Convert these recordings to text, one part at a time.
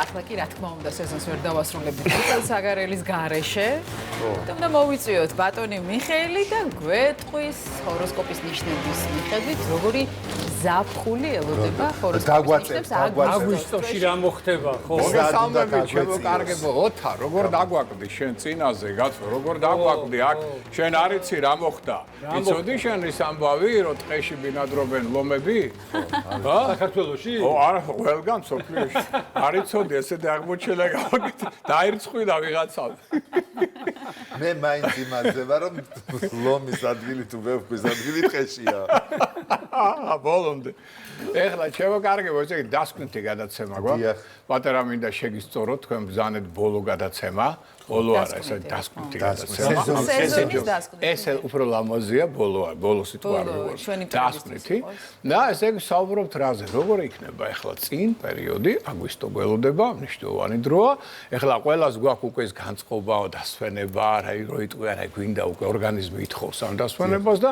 ახლა კი რა თქმა უნდა სეზონს ვერ დავასრულებთ საგარელის გარეშე. უნდა მოვიწვიოთ ბატონი მიხეილი და გვეტყვის ჰოროსკოპის ნიშნების მიხედვით როგორი ზაფხული ელოდება ჰოროსკოპის ნიშნებს აგვისტოში რა მოხდება ხო? მოგესალმებით შემოკარგებო ოთარ, როგორ დაგვაკვდი შენ წინაზე, გაცო, როგორ დაგვაკვდი აქ შენ არიცი რა მოხდა? იცოდი შენ ის ამბავი, რომ ტყეში ბინადრობენ ლომები? ხა? საქართველოში? ო, არა, ყველგან სოფლიოში. არიცოდი ესეთი აღმოჩენა გავაკეთე. დაირწყვიდა ვიღაცა. მე მაინც იმაძება რომ ლომის ადგილი თუ ვეფქვის ადგილი ტყეშია. ბოლომდე. ეხლა შემოკარგებო, ესე იგი დასკვნითი გადაცემა გვაქვს. პატარა მინდა შეგისწოროთ თქვენ ბრძანეთ ბოლო გადაცემა. ბოლო არა, ესე დასკვნითი გადაცემა. სეზონის დასკვნითი. ეს უფრო ლამაზია ბოლოა, ბოლო სიტყვა არ ვიყურებ. დასკვნითი. და ესე იგი საუბრობთ რაზე, როგორ იქნება ეხლა წინ პერიოდი, აგვისტო გველოდება, მნიშვნელოვანი დროა. ეხლა ყველას გვაქვს უკვე ეს განწყობაო დასვენება, რა როიტყვი არა გვინდა უკვე ორგანიზმი ითხოვს ამ დასვენებას და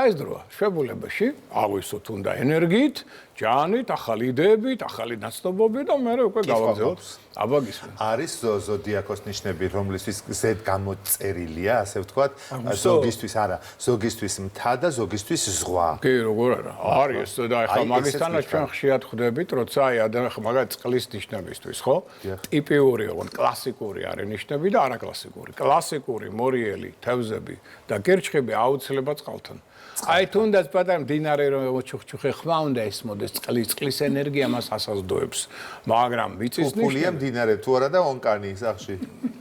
ეს დროა შვებულებაში აღვისოთ უნდა ენერგიით, ჯანით, ახალი იდეებით, ახალი ნაცნობობით და მე უკვე გავაგზავნოთ. აბა გისმენთ. არის ზოდიაქოს ნიშნები, რომლისთვის ზედ გამოწერილია, ასე ვთქვათ, ზოგისთვის არა, ზოგისთვის მთა და ზოგისთვის ზღვა. კი, როგორ არა. არის და ეხლა მაგისთანაც ჩვენ ხშირად ხვდებით, როცა აი ადამიანი მაგალითად წყლის ნიშნებისთვის, ხო? ტიპიური, ოღონდ კლასიკური არის ნიშნები და არაკლასიკური. კლასიკური, მორიელი, თევზები და კერჩხები აუცილებლად წყალთან. აი თუნდაც პატარა მდინარე რომ ჩუხჩუხე ხმა უნდა ესმოდეს წყლის ენერგია მას ასაზრდოებს მაგრამ მიწის ნიშნია მდინარე თუ არა და ონკანი სახში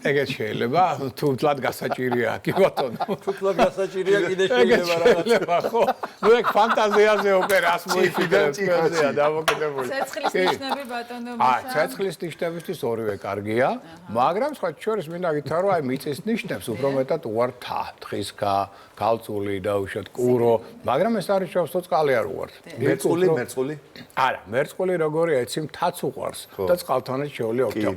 ეგეც შეიძლება თუთლად გასაჭირია კი ბატონო თუთლად გასაჭირია კიდე შეიძლება ხო ნუ ეგ ფანტაზიაზე უკვე რას მოიფიქრებს თქვენზეა დამოკიდებული ცეცხლის ნიშნები ბატონო ცეცხლის ნიშნებისთვის ორივე კარგია მაგრამ სხვა შორის მინდა გითხრა აი მიწის ნიშნებს უფრო მეტად უართა თხისკა ქალწული და უშოთ კურო მაგრამ ეს არის შევსო წყალი არ უართ. მერწყული? არა, მერწყული როგორია, იცი მთაც უყვარს და წყალთანაც შეუძლია ოქთა.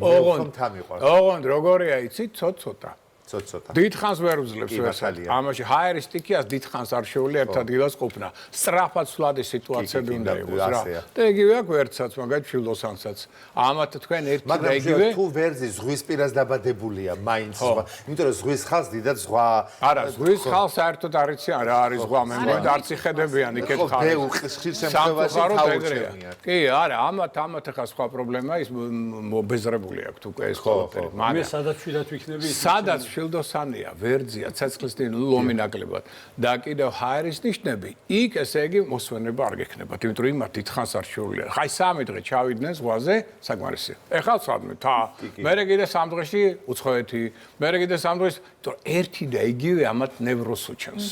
ოღონდ როგორია, იცი, ცოტ-ცოტა. ცოტ-ცოტა. დიდხანს ვერ უძლებს ეს. ამაში ჰაერის სტიქიას დიდხანს არ შეუძლია ერთ ადგილას ყოფნა. სწრაფად სვლადი სიტუაციები უნდა იყოს რა. და იგივე აქვს ვერცაც, მაგათ ფილოსანსაც. ამათ თქვენ ერთი და იგივე. მაგრამ თუ ვერძი ზღვის პირას დაბადებულია, მაინც ზღვა. იმიტომ რომ ზღვის ხალს დიდად ზღვა. არა, ზღვის ხალს საერთოდ არ იციან რა არის ზღვა, მე მგონი არც იხედებიან იქეთ ხალს. ხო, ხშირ შემთხვევაში თავურჩევია. კი, არა, ამათ ახლა სხვა პრობლემა ის მობეზრებული აქვს უკვე ეს ყველაფერი. მაგრამ სადაც შვილად ვიქნები სადაც შილდოსანია, ვერძია, ცეცხლის ლომი ნაკლებად და კიდევ ჰაერის ნიშნები, იქ ესე იგი მოსვენება არ გექნებათ, იმიტომ რომ იმათ დიდხანს არ შეუძლია. ხაი 3 დღე ჩავიდნენ ზღვაზე, საკმარისია. ეხლა სადმე თა, მერე კიდე 3 დღეში უცხოეთი, მერე კიდე 3 დღეში, იმიტომ ერთი და იგივე ამათ ნევროს უჩენს.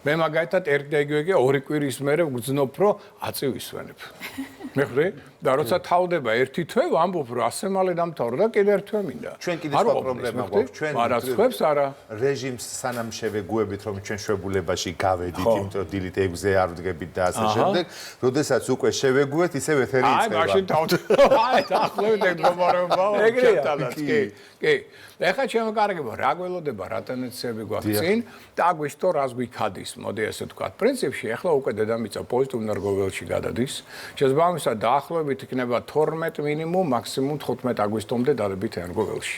მე მაგალითად ერთი და იგივე კი 2 კვირის მერე ვგრძნობ, რომ აწივ ისვენებ. მეხვდე? და როცა თავდება ერთი თვე, ვამბობ, რომ ასე მალე დამთავრდა და კიდე ერთ თვე მინდა. ჩვენ კიდე სხვა პრობლემა გვაქვს, ჩვენ მარაცხვებს არა. რეჟიმს სანამ შევეგუებით, რომ ჩვენ შვებულებაში გავედით, იმიტომ რომ დილით 6-ზე არ ვდგებით და ასე შემდეგ, როდესაც უკვე შევეგუეთ, ისევ ეთერი იწყება. აი, მაშინ აი, დაახლოებით ეგ მდგომარეობაა. ეგრეა. კი. ეხლა შემოკარგებო, რა გველოდება, რა ტენდენციები გვაქვს წინ და აგვისტო რას გვიქადის, მოდი ესე ვთქვათ. პრინციპში ეხლა უკვე დედამიწა პოზიტიურ ნერგოველში გადადის. შესაბამისად დაახლოებით იქნება 12 მინიმუმ, მაქსიმუმ 15 აგვისტომდე დადებით ნერგოველში.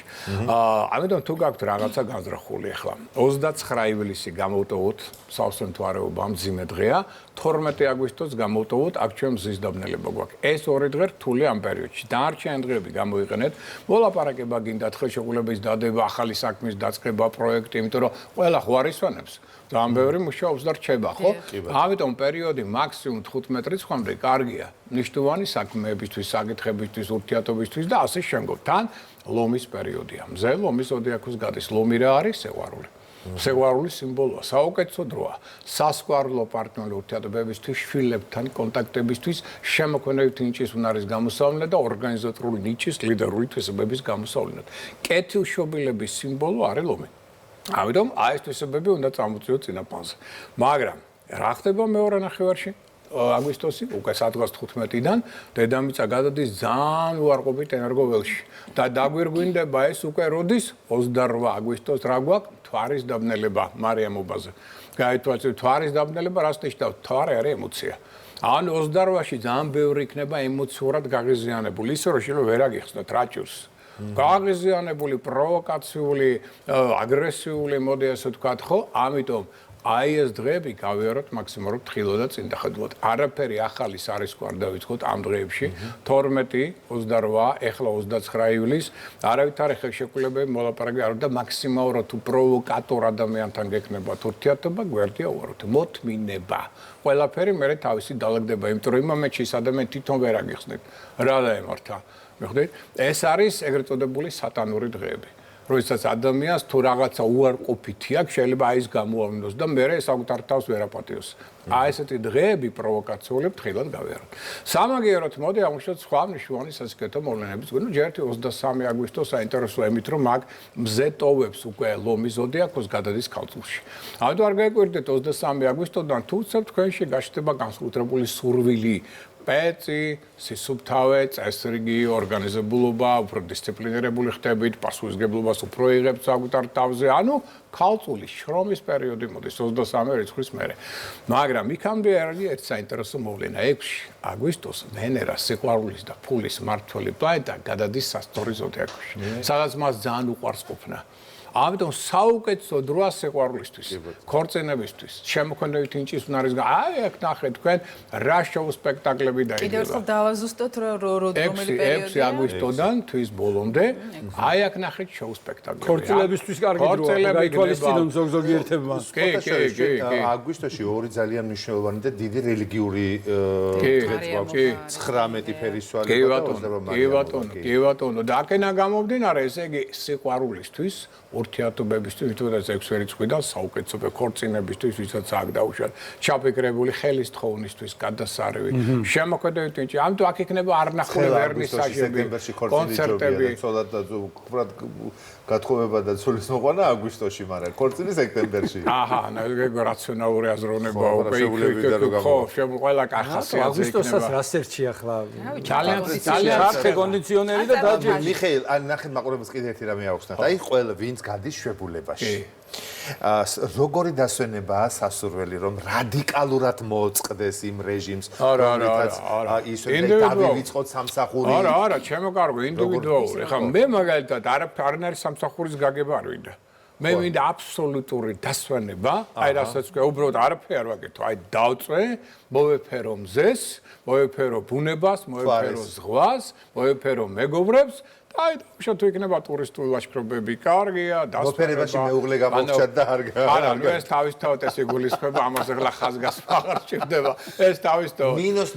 ამიტომ თუ გაქვთ რაღაცა განზრახული ეხლა 29 ივლისი გამოვტოვოთ სავსე მთვარეობა მძიმე დღეა 12 აგვისტოს გამოვტოვოთ აქ ჩვენ მზის დაბნელება გვაქვს ეს 2 დღე რთული ამ პერიოდში დანარჩენი დღეები გამოიყენეთ მოლაპარაკება გინდათ ხელშეკრულების დადება ახალი საქმის დაწყება პროექტი იმიტომ რომ ყველა ხوارისვანებს ძალიან ბევრი მუშაობს და რჩება ხო ამიტომ პერიოდი მაქსიმუმ 15 რიცხვამდე კარგია მნიშვნელოვანი საქმეებისთვის საკითხებისთვის ურთიერთობისთვის და ასე შემდგომ თან ლომის პერიოდია მზე ლომის ზოდიაქოს გადის ლომი რა არის სიყვარული სიყვარული სიმბოლოა საუკეთესო დროა სასიყვარულო პარტნიორული ურთიერთობებისთვის შვილებთან კონტაქტებისთვის შემოქმედებითი ნიჭის უნარის გამოსავლენად და ორგანიზატორული ნიჭის ლიდერული თვისებების გამოსავლენად კეთილშობილების სიმბოლო არის ლომი ამიტომ აი ეს თვისებები უნდა წამოწიოთ წინაპანზე მაგრამ რა ხდება მეორე ნახევარში აგვისტოსი უკვე სადღაც 15-დან დედამიწა გადადის ძალიან უარყოფით ენერგოველში და დაგვირგვინდება ეს უკვე როდის 28 აგვისტოს რა გვაქვს თვარის დაბნელება მარიამობაზე გაითვალისწინეთ თვარის დაბნელება რას ნიშნავს თვარი არის ემოცია ან 28-ში ძალიან ბევრი იქნება ემოციურად გაღიზიანებული, ისე რომ შეიძლება ვერ აგიხსნათ რაჭურს. გაღიზიანებული, პროვოკაციული, აგრესიული, მოდი ასე ვთქვათ, ხო? ამიტომ აი ეს დღეები გავიაროთ მაქსიმალურად თხილო და წინ დახედულად. არაფერი ახალის არის არ დავიწყოთ ამ დღეებში. 12, 28, ეხლა 29 ივლის, არავითარი ხელშეკრულებები მოლაპარაკება არ და მაქსიმალურად თუ პროვოკატორ ადამიანთან გექნებათ ურთიერთობა, გვერდია უაროთ. მოთმინება. ყველაფერი მე თავისი დაალაგდება, იმიტომ რომ იმ მომენტში ის ადამიანი თვითონ ვერ აგიხსნით. რა დაემართა. მიხვდით? ეს არის ეგრეთ წოდებული სატანური დღეები. როდესაც ადამიანს თუ რაღაცა უარყოფითი აქვს, შეიძლება აი ეს გამოავნოს და მე საკუთარ თავს ვერ აპატიოს. აი ესეთი დღეები პროვოკაციული ფრთხილად გავიაროთ. სამაგიეროდ მოდი აღმოჩნდეთ სხვა მნიშვნელოვანი სასიკეთო მოვლენების. ნუ ჯერ 23 აგვისტოს საინტერესო ემით რომ მაგ მზე ტოვებს უკვე ლომის ზოდიაქოს გადადის ქალწულში. ამიტომ არ გაიკვირდეთ 23 აგვისტოდან თუ უცებ თქვენში გაჩნდება განსაკუთრებული სურვილი პეცი, სისუფთავე, წესრიგი, ორგანიზებულობა, უფრო დისციპლინირებული ხდებით, პასუხისმგებლობას უფრო იღებთ საკუთარ თავზე, ანუ ქალწულის შრომის პერიოდი მოდის 23 რიცხვის მერე. მაგრამ იქამდე არის ერთ საინტერესო მოვლენა 6 აგვისტოს ვენერა სიყვარულის და ფულის მმართველი პლანეტა გადადის სასტორის ზოდიაქოში. სადაც მას ძალიან უყვარს ყოფნა. ამიტომ საუკეთესო დროა სიყვარულისთვის, ქორწინებისთვის, შემოქმედებითი ინჭის უნარისგან. აი აქ ნახეთ თქვენ რა შოუ სპექტაკლები დაიდგება. კიდევ ერთხელ დავაზუსტოთ რომელი პერიოდია? 6 აგვისტოდან თვის ბოლომდე. აი აქ ნახეთ შოუ სპექტაკლები. ქორწილებისთვის კარგი დროა. გაითვალისწინონ ზოგ-ზოგიერთებმა. კი. აგვისტოში ორი ძალიან მნიშვნელოვანი და დიდი რელიგიური დღეც გვაქვს. 19 ფერისცვალება და 28 კი ბატონო. და აქენა გამომდინარე, ესე იგი სიყვარულისთვის ურთიერთობებისთვის, თუნდაც 6 რიცხვიდან საუკეთესო ქორწინებისთვის, ვისაც აქ დაუშვათ, ჩაფიქრებული ხელის თხოვნისთვის, გადასარევი, შემოქმედებითი ინჭი. ამიტომ აქ იქნება არნახული ვერნისაჟები, კონცერტები. ცოტა უბრალოდ გათხოვება და ცოლის მოყვანა აგვისტოში, მაგრამ ქორწილი სექტემბერში. აჰა, რაციონალური აზროვნება უკვე ხო, ყველა ხასიათზე იქნება. აგვისტოსაც რა სერჩი ახლა? ძალიან ფაქტე კონდიციონერი და დაჯერ. მიხეილ, ან ნახეთ მაყურებელს კიდე ერთი რამე აუხსნათ. აი ყველა ვინც გადის შვებულებაში. როგორი დასვენებაა სასურველი რომ რადიკალურად მოწყდეს იმ რეჟიმს, რომლითაც ის დავივიწყოთ სამსახური. არა, ჩემო კარგო, ინდივიდუალური. ხა მე მაგალითად არ არის სამსახურის გაგება არ ვინდა. მე მინდა აბსოლუტური დასვენება, აი რასაც ვქო, უბრალოდ არაფერი არ ვაკეთო, აი დავწვე, მოვეფერო მზეს, მოვეფერო ბუნებას, მოვეფერო ზღვას, მოვეფერო მეგობრებს. აი, შენ თუ იქნება ტურისტული ლაშქრობები, კარგია, დასვენება. მოფერებაში მეუღლე გამოგჩათ და არ გა. არა, ნუ ეს თავისთავად ეს იგულისხმება, ამაზე ღლა ხაზგასმა აღარ ჭირდება. ეს თავისთავად. ნინოს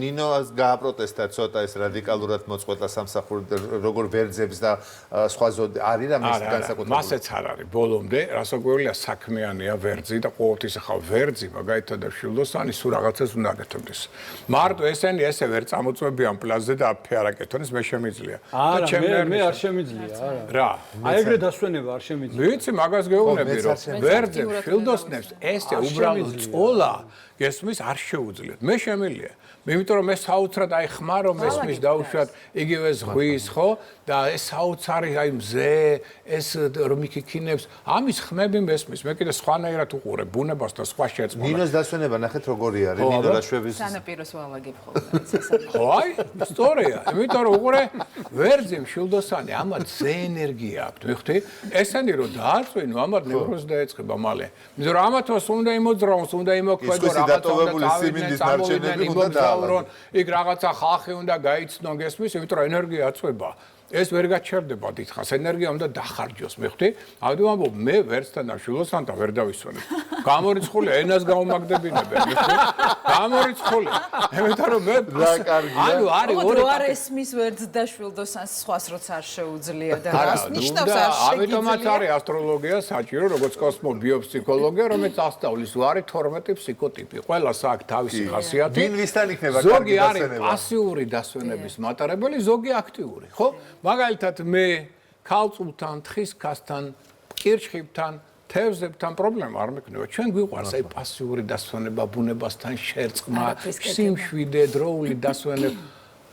ნინოს გააპროტესტა ცოტა ეს რადიკალურად მოწყვეტა სამსახური როგორ ვერძებს და სხვა ზოდი არის რა მის განსაკუთრებული. მასეც არ არის. ბოლომდე, რასაკვირველია, საქმიანია ვერძი და ყოველთვის ახლა ვერძი, მაგალითად და შილდოსანი სულ რაღაცას უნდა აკეთებდეს. მარტო ესენი ესე ვერ წამოწმებიან პლაზზე და აფერაკეთონ, ეს მე შემიძლია. არა, მე არ შემიძლია, არა. რა? აი ეგრე დასვენება არ შემიძლია. ვიცი, მაგას გეუბნები, რომ ვერძებს, შილდოსნებს ესე უბრალოდ წოლა გესმის არ შეუძლიათ. მე შემიძლია. იმიტომ რომ ეს საოცრად აი ხმარო მესმის დაუშვათ იგივე ზღვის, ხო? და ეს საოცარი აი მზე, ეს რომ იქიქინებს, ამის ხმები მესმის. მე კიდე სხვანაირად უყურებ ბუნებას და სხვა შეწყობა. ნინოს დასვენება ნახეთ როგორი არის, ნინო რაშვების სანაპიროს ვალაგებ ხოლმე. ხო, აი, სწორია. იმიტომ რომ უყურე ვერძი შილდოსანი, ამათ ზე ენერგია აქვს, ვიხდი? ესენი რომ დააწვინო, ამათ ნევროზი დაეწყება მალე. იმიტომ რომ ამათოს უნდა იმოძრაოს, უნდა იმოქმედო რაღაცა იქ რაღაცა ხალხი უნდა გაიცნონ გესმის, იმიტომ რომ ენერგია აწვება. ეს ვერ გაჩერდება დიდხანს, ენერგია უნდა დახარჯოს, მიხვდი? ამიტომ ამბობ, მე ვერცთან და შილოსანთან ვერ დავისვენებ. გამორიცხული ენას გამომაგდებინებენ, მიხვდი? გამორიცხული. იმიტომ რომ მე რა კარგია. ანუ არის ორი არ ესმის ვერძ და შვილდოსანს სხვას როცა არ შეუძლია და რას ნიშნავს არ შეგიძლია? ამიტომაც არის ასტროლოგია საჭირო, როგორც კოსმობიოფსიქოლოგია, რომელიც ასწავლის ვარი 12 ფსიქოტიპი. ყველას აქვს თავისი ხასიათი. ვინ ვისთან იქნება კარგი დასვენება? ზოგი არის პასიური დასვენების მატარებელი, ზოგი აქტიური, ხო? მაგალითად მე ქალწულთან, თხის ქასთან, კირჩხიბთან, თევზებთან პრობლემა არ მექნება. ჩვენ გვიყვარს აი პასიური დასვენება, ბუნებასთან შერწყმა, სიმშვიდე, დროული დასვენება.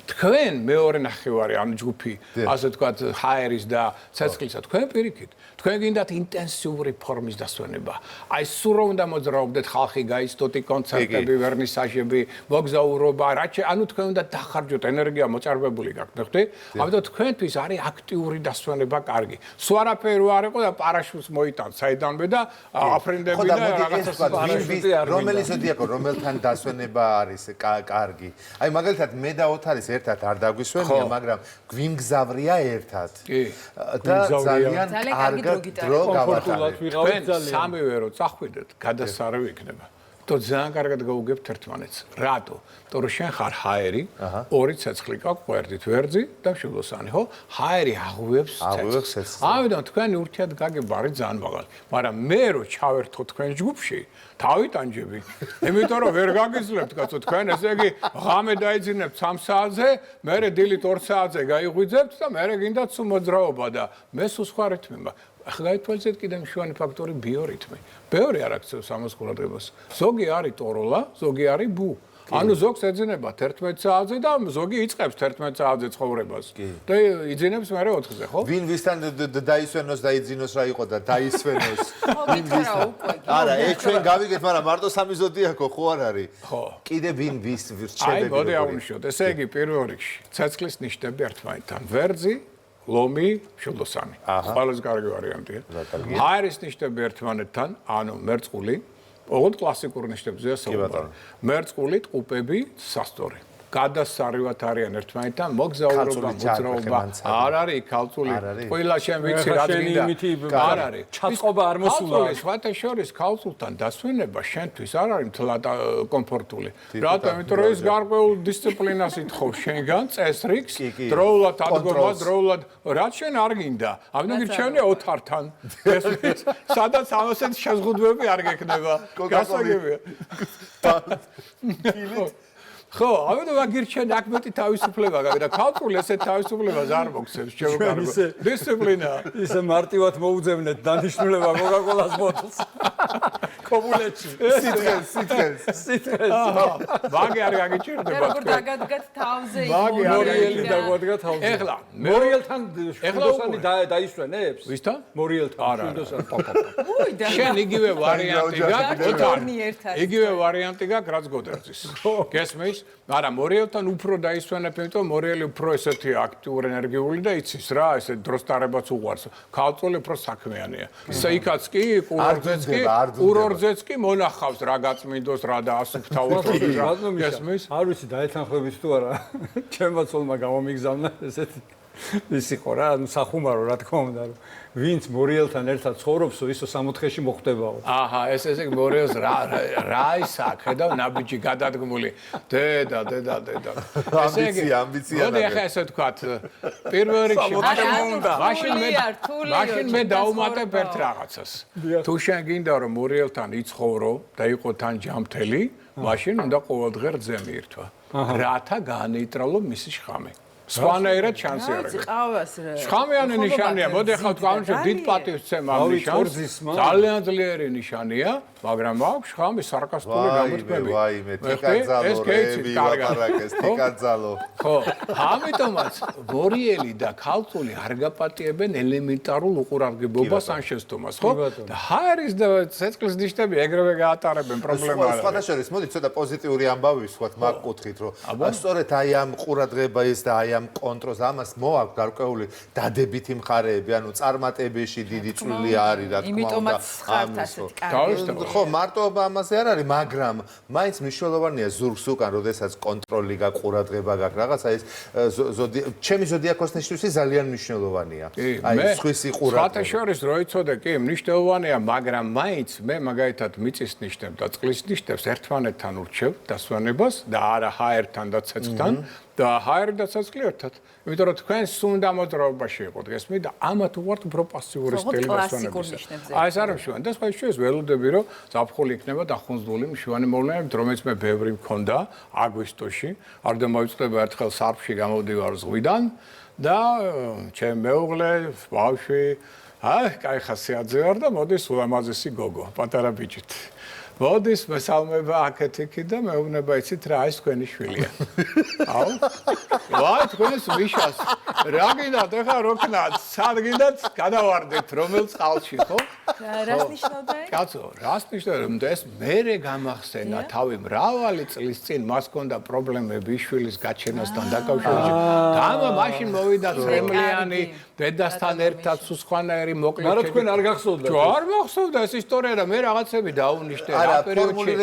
თქვენ მეორე ნახევარი ან ჯგუფი ასე ვთქვათ ჰაერის და ცეცხლისა თქვენ პირიქით თქვენ გინდათ ინტენსიური ფორმის დასვენება აი სულ რომ უნდა მოძრაობდეთ ხალხი გაიცდოთ კონცერტები ვერნისაჟები მოგზაურობა ანუ თქვენ უნდა დახარჯოთ ენერგია მოწარბებული გაქვთ ხვდი ამიტომ თქვენთვის არის აქტიური დასვენება კარგი სულ არაფერი არ იყო და პარაშუტს მოიტანთ საიდანვე და აფრინდები და რაღაცას რომელიც ოდიაკო რომელთან დასვენება არის კარგი აი მაგალითად მე და ოთარის ერთად არ დაგვისვენია, მაგრამ გვიმგზავრია ერთად. და ძალიან კარგი დრო გავატარეთ. სამივე რო წახვიდეთ, გადასარევი იქნება. то ძალიან კარგად გაუგებთ ერთმანეთს. რატო? იმიტომ რომ შენ ხარ ჰაერი, ორი ცეცხლი გაქვს გვერდით, ვერძი და მშვილოსანი, ხო? ჰაერი აღვევს ცეცხლს. ამიტომ თქვენი ურთიერთგაგება არის ძალიან მაღალი. მაგრამ მე რო ჩავერთო თქვენ ჯგუფში, თავიტანჯები. იმიტომ რომ ვერ გაგიძლებთ, კაცო, თქვენ ესე იგი ღამე დაიძინებთ 3 საათზე, მერე დილით 2 საათზე გაიღვიძებთ და მერე გინდათ სულ მოძრაობა და მე სულ სხვა რითმი მაქვს. ახლა გაითვალისწინეთ კიდე მშვენი ფაქტორი ბიორითმი. ბევრი არ აქცევს ამას ყურადღებას. ზოგი არის ტოროლა, ზოგი არის ბუ. ანუ ზოგს ეძინება 11 საათზე და ზოგი იწყებს 11 საათზე ცხოვრებას. და იძინებს მერე 4-ზე, ხო? ვინ ვისთან დაისვენოს და იძინოს რა იყო და დაისვენოს. ვინ ვისთან? არა, ეს ჩვენ გავიგეთ, მაგრამ მარტო სამი ზოდიაქო ხო არ არის? ხო. კიდე ვინ ვის რჩებები? აი, მოდი აღვნიშნოთ. ესე იგი, პირველ რიგში, ცეცხლის ნიშნები ერთმანეთთან. ვერძი ლომი, მშვილდოსანი. ყველაზე კარგი ვარიანტია. ჰაერის ნიშნები ერთმანეთთან, ანუ მერწყული, ოღონდ კლასიკურ ნიშნებზეა საუბარი. მერწყული, ტყუპები, სასტორი. გადასარევად არიან ერთმანეთთან, მოგზაურობა, მოძრაობა. არ არის ქალწული. ყველა შენ ვიცი რა გინდა. არ არის. ჩაწყობა არ მოსულა. სხვათა შორის ქალწულთან დასვენება შენთვის არ არის მთლად კომფორტული. რატომ? იმიტომ რომ ის გარკვეულ დისციპლინას ითხოვს შენგან, წესრიგს, დროულად ადგომას, დროულად რაც შენ არ გინდა. ამიტომ გირჩევნია ოთართან. სადაც ამასეთ შეზღუდვები არ გექნება. გასაგებია. ხო, ამიტომ აგირჩენ აქ მეტი თავისუფლება გაქვს და ქალწული ესეთ თავისუფლებას არ მოგცემს ჩემო კარგო. დისციპლინა. ისე მარტივად მოუძებნეთ დანიშნულება კოკაკოლას ბოთლს. კომუნეთში. სიტყეს. ვაგი არ გაგიჭირდება. როგორ დაგადგათ თავზე იქ მორიელი დაგვადგა თავზე. ეხლა მორიელთან შვილდოსანი დაისვენებს? ვისთან? მორიელთან შვილდოსანი. შენ იგივე ვარიანტი გაქვს. იგივე ვარიანტი გაქვს რაც გოდერძის. გესმის? მაგრამ მორიელთან უფრო დაისვენებ, იმიტომ მორიელი უფრო ესეთი აქტიური ენერგიული და იცის რა, ესე დროს დარებაც უყვარს. ქალწული უფრო საქმიანია. იქაც კი, ურორძეც კი მონახავს რა გაწმინდოს, რა დაასუფთავოს. გესმის? არ ვიცი დაეთანხმების თუ არა. ჩემმა ცოლმა გამომიგზავნა ესეთი ის იყო რა, ანუ სახუმარო რა თქმა უნდა, რომ ვინც მორიელთან ერთად ცხოვრობსო, ისო 60-ში მოხდებაო. აჰა, ესე იგი მორიელს რა ისაა, ხედავ ნაბიჯი გადადგმული. დედა. ამბიცია. მოდი ახლა ესე ვთქვათ, პირველ რიგში მაშინ მე დავუმატებ ერთ რაღაცას. თუ შენ გინდა რომ მორიელთან იცხოვრო და იყო თან ჯამთელი, მაშინ უნდა ყოველდღე რძე მიირთვა. რათა გაანეიტრალო მისი შხამი. სხვანაირად შანსი არ აქვს. შხამიანი ნიშანია. მოდი ახლა ვთქვამთ, დიდ პატივსცემა ნიშანს. ძალიან ძლიერი ნიშანია, მაგრამ აქვს შხამი სარკასტული გამოთქმები. ვაიმე, თიკაძალო, ვიაპარაკეს, თიკაძალო. ხო, ამიტომაც მორიელი და ქალწული არ გაპატიებენ ელემენტარულ უყურადღებობას ან შეცდომას, ხო? და ჰაერის და ცეცხლის ნიშნები ეგრევე გაატარებენ, პრობლემა არ არის. სხვადასხვა მოდი ცოტა პოზიტიური ამბავი ვსვათ მაგ კუთხით, რომ სწორედ აი ამ ყურადღებას და აი ამ კონტროლს ამას მოაქვს გარკვეული დადებითი მხარეები, ანუ წარმატებაში დიდი წვლილი არის, რა თქმა უნდა. იმიტომაც ხართ ასეთ კარგი. ხო, მარტო ამაზე არ არის, მაგრამ მაინც მნიშვნელოვანია ზურგს უკან, როდესაც კონტროლი გაქვს, ყურადღება გაქვს, რაღაცა ეს ჩემი ზოდიაქოს ნიშნები ძალიან მნიშვნელოვანია. აი, სხვისი ყურადღება. სხვათა შორის რო იცოდე, კი, მნიშვნელოვანია, მაგრამ მაინც მე მაგალითად მიწის ნიშნებს და წყლის ნიშნებს ერთმანეთთან ურჩევ დასვენებას და არა ჰაერთან და ცეცხლთან. და ჰაერი და ცეცხლი ერთად. იმიტომ რომ თქვენ სუნდა მოძრაობაში იყოთ, გესმით? და ამათ უყვართ უფრო პასიური სტილი დასვენებისა. აი ეს არ მშვენი და სხვა შეიძლება ველოდები რომ ზაფხული იქნება დახუნძული მშვენი მოვლენებით, რომელიც მე ბევრი მქონდა აგვისტოში. არ დამოიწყდება ერთხელ სარფში გამოვდივარ ზღვიდან და ჩემ მეუღლე, ბავშვი, კაი ხასიათზე ვარ და მოდი სულამაზესი გოგო, პატარა ბიჭით. მოდის მესალმება აქეთ-იქით და მეუბნება იცით რა ის თქვენი შვილია. აუ. ვაი თქვენს ვიშას. რა გინდათ ეხლა როქნათ, სად გინდათ გადავარდეთ რომელ წყალში, ხო? რას ნიშნავდა? კაცო, რას ნიშნავდა? ეს მერე გამახსენა თავი მრავალი წლის წინ მას ჰქონდა პრობლემები შვილის გაჩენასთან დაკავშირებით. დამა მაშინ მოვიდა წრემლიანი დედასთან ერთად სუსხანაერი მოკლედ. მაგრამ თქვენ არ გახსოვდა? არ მახსოვდა ეს ისტორია რა მე რაღაცები დაუნიშნე რა პერიოდში.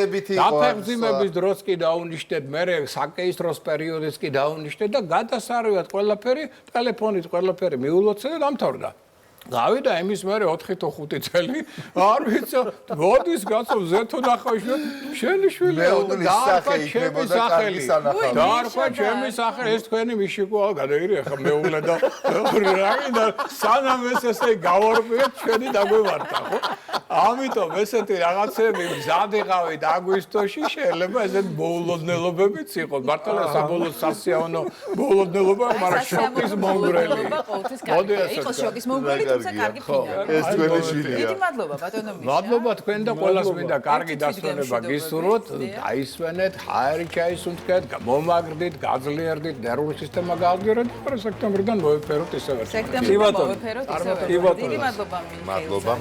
დაფეხმძიმების დროს კი დაუნიშნეთ, მე საკეისროს პერიოდის კი დაუნიშნეთ და გადასარევად ყველაფერი ტელეფონით ყველაფერი მიულოცე და დამთავრდა. გავიდა იმის მერე 4 თუ 5 წელი, არ ვიცი, მოდის გასო ზეთო ნახავში, შენი შვილია და ჩემი სახელი. დაარქვა ჩემი სახელი, ეს თქვენი მიშიკოა, გადაირი ახლა მეუღლე და რაიდა სანამ ეს ესე გავარკვიეთ, ჩვენი დაგვევარდა, ხო? ამიტომ ესეთი რაღაცები მზადიყავით აგვისტოში, შეიძლება ესეთ ბოლოდნელობებიც იყოს. მართლა საბოლოო სასიავნო ბოლოდნელობა, მაგრამ შოკის მონგრელი. მოდი ასე. იყო შოკის მონგრელი. ეს თქვენი შვილია. დიდი მადლობა ბატონო მიშა. მადლობა თქვენ და ყველას მინდა კარგი დასვენება გისურვოთ. დაისვენეთ, ჰაერი ჩაისუნთქეთ, მომაგრდით, გაძლიერდით, ნერვული სისტემა გააღწიოთ და სექტემბრიდან მოვიფეროთ ისევ ერთად. სექტემბრიდან მოვიფეროთ ისევ ერთად. დიდი მადლობა მიხეილ. მადლობა.